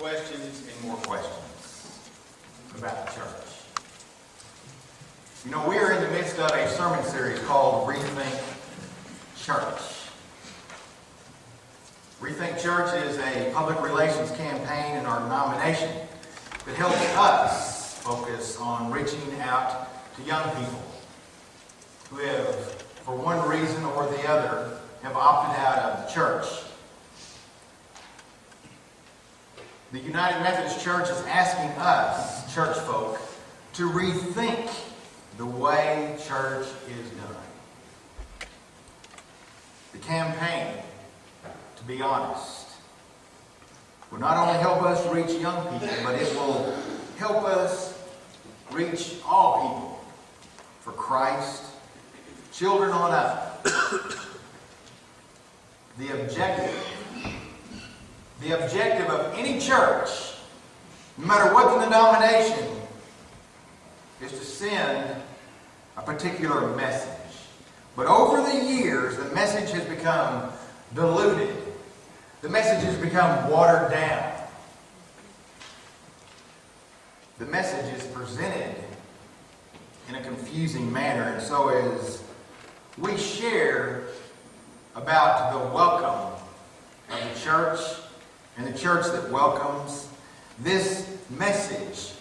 questions and more questions about the church. You know, we are in the midst of a sermon series called Rethink Church. Rethink Church is a public relations campaign in our denomination that helps us focus on reaching out to young people who have, for one reason or the other, have opted out of the church. The United Methodist Church is asking us, church folk, to rethink the way church is done. The campaign, to be honest, will not only help us reach young people, but it will help us reach all people for Christ, children on up. The objective of any church, no matter what the denomination, is to send a particular message. But over the years, the message has become diluted. The message has become watered down. The message is presented in a confusing manner, and so as we share about the welcome of the church and the church that welcomes, this message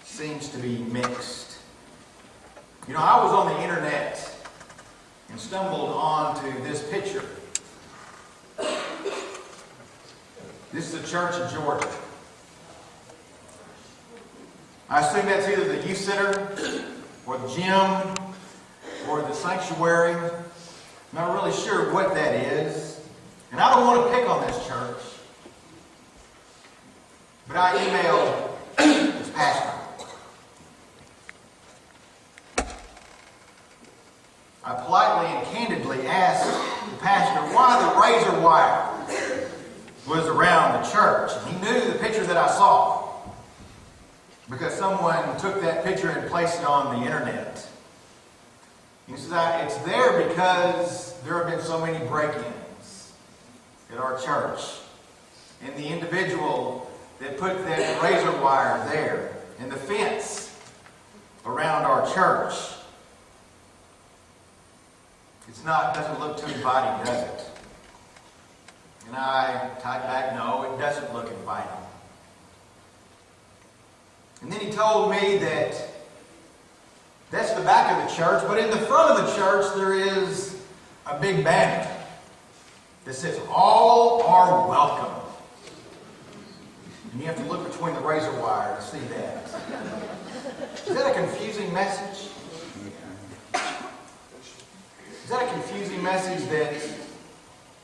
seems to be mixed. You know, I was on the internet and stumbled onto this picture. This is a church in Georgia. I assume that's either the youth center or the gym or the sanctuary. I'm not really sure what that is. And I don't want to pick on this church. But I emailed this pastor. I politely and candidly asked the pastor why the razor wire was around the church. And he knew the picture that I saw because someone took that picture and placed it on the internet. He says, it's there because there have been so many break-ins at our church. And the individual that put that razor wire there and the fence around our church, doesn't look too inviting, does it? And I typed back, no, it doesn't look inviting. And then he told me that that's the back of the church, but in the front of the church there is a big banner that says, all are welcome. And you have to look between the razor wire to see that. Is that a confusing message? Is that a confusing message that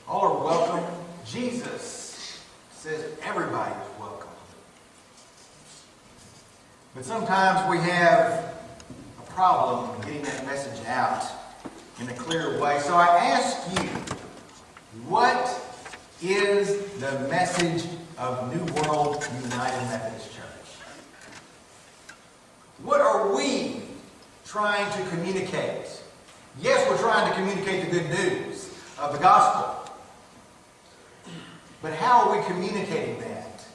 all are welcome? Jesus says everybody is welcome. But sometimes we have a problem getting that message out in a clear way. So I ask you, what is the message of New World United Methodist Church? What are we trying to communicate? Yes, we're trying to communicate the good news of the gospel. But how are we communicating that?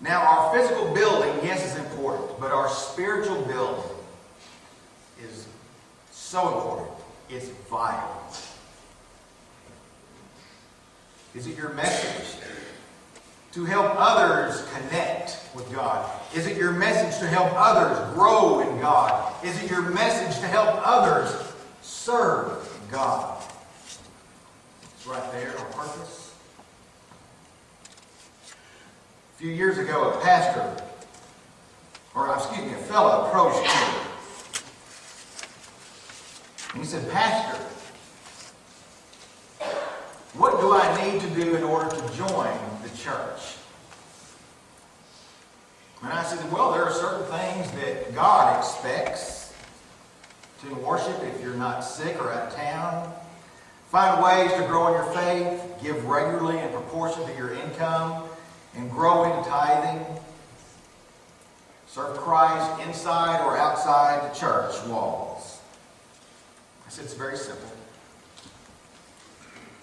Now, our physical building, yes, is important, but our spiritual building is so important. It's vital. Is it your message to help others connect with God? Is it your message to help others grow in God? Is it your message to help others serve God? It's right there on purpose. A few years ago, a fellow approached me. And he said, Pastor, what do I need to do in order to join the church? And I said, well, there are certain things that God expects to worship if you're not sick or out of town. Find ways to grow in your faith, give regularly in proportion to your income, and grow into tithing. Serve Christ inside or outside the church walls. I said, it's very simple.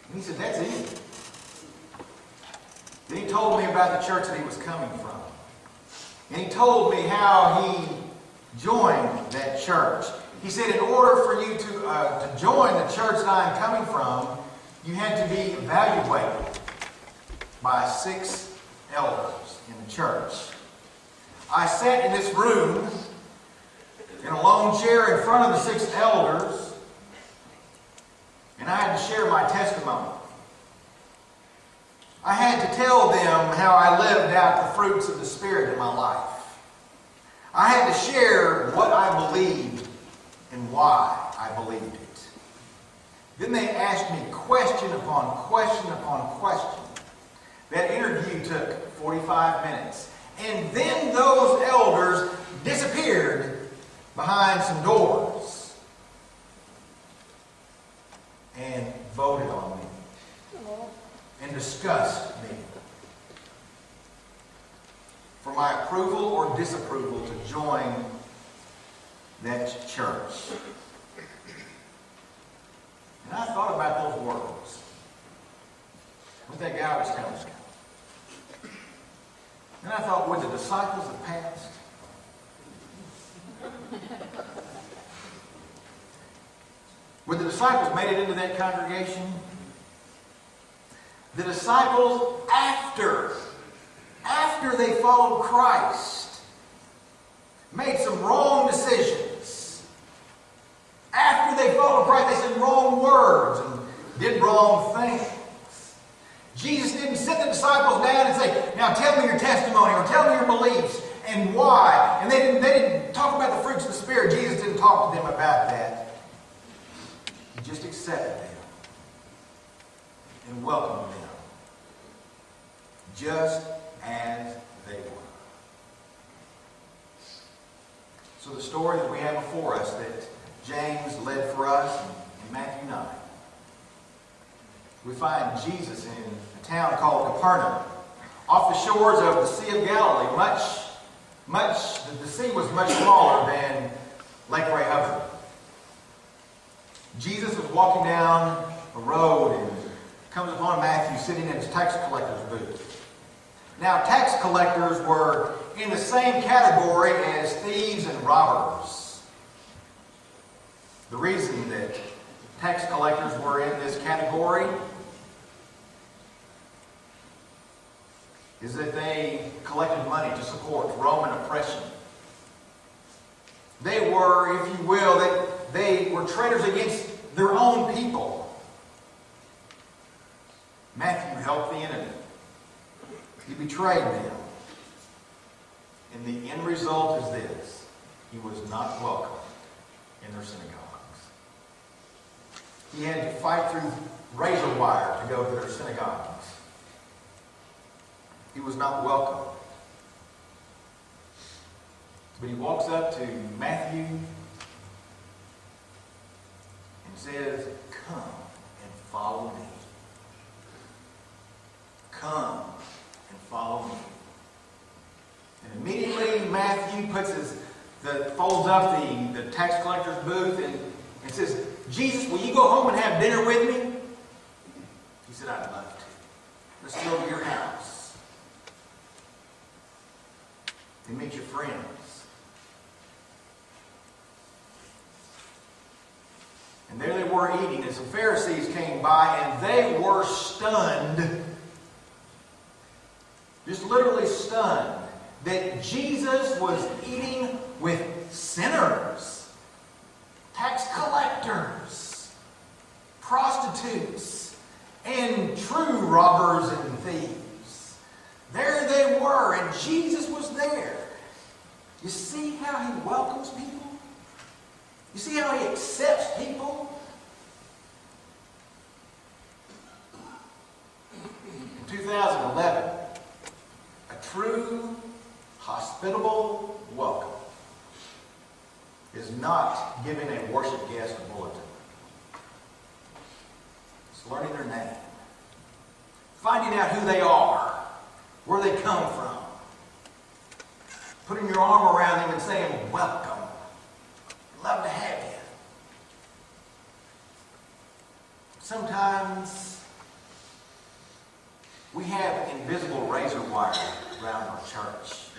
And he said, that's easy. told me about the church that he was coming from. And he told me how he joined that church. He said, in order for you to join the church that I am coming from, you had to be evaluated by 6 elders in the church. I sat in this room in a lone chair in front of the 6 elders, and I had to share my testimony. I had to tell them how I lived out the fruits of the Spirit in my life. I had to share what I believed and why I believed it. Then they asked me question upon question upon question. That interview took 45 minutes. And then those elders disappeared behind some doors and voted on me and discussed me for my approval or disapproval to join that church. And I thought about those words, what that guy was telling me. And I thought, would the disciples have passed? Would the disciples made it into that congregation? The disciples, after they followed Christ, made some wrong decisions. After they followed Christ, they said wrong words and did wrong things. Jesus didn't sit the disciples down and say, now tell me your testimony or tell me your beliefs and why. And they didn't talk about the fruits of the Spirit. Jesus didn't talk to them about that. He just accepted them and welcomed them just as they were. So the story that we have before us that James led for us in Matthew 9, we find Jesus in a town called Capernaum, off the shores of the Sea of Galilee. The sea was much smaller than Lake Rehoboth. Jesus was walking down a road and comes upon Matthew sitting in his tax collector's booth. Now, tax collectors were in the same category as thieves and robbers. The reason that tax collectors were in this category is that they collected money to support Roman oppression. They were, if you will, they were traitors against their own people. Matthew helped the enemy. He betrayed them. And the end result is this: he was not welcome in their synagogues. He had to fight through razor wire to go to their synagogues. He was not welcome. But he walks up to Matthew and says, "Come and follow me. Come and follow me." And immediately Matthew folds up the tax collector's booth and says, "Jesus, will you go home and have dinner with me?" He said, "I'd love to. Let's go to your house and meet your friends." And there they were eating, and some Pharisees came by, and they were stunned, just literally stunned, that Jesus was eating with sinners, tax collectors, prostitutes, and true robbers and thieves. There they were, and Jesus was there. You see how he welcomes people? You see how he accepts people? In 2011, a true, hospitable welcome is not giving a worship guest a bulletin. It's learning their name, finding out who they are, where they come from, putting your arm around them and saying, "Welcome. Love to have you." Sometimes We have invisible razor wire around our church.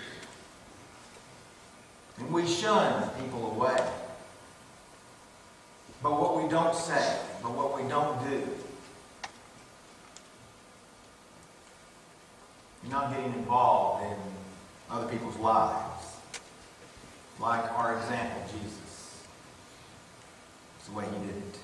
And we shun people away. But what we don't say, but what we don't do, you're not getting involved in other people's lives. Like our example, Jesus. It's the way he did it.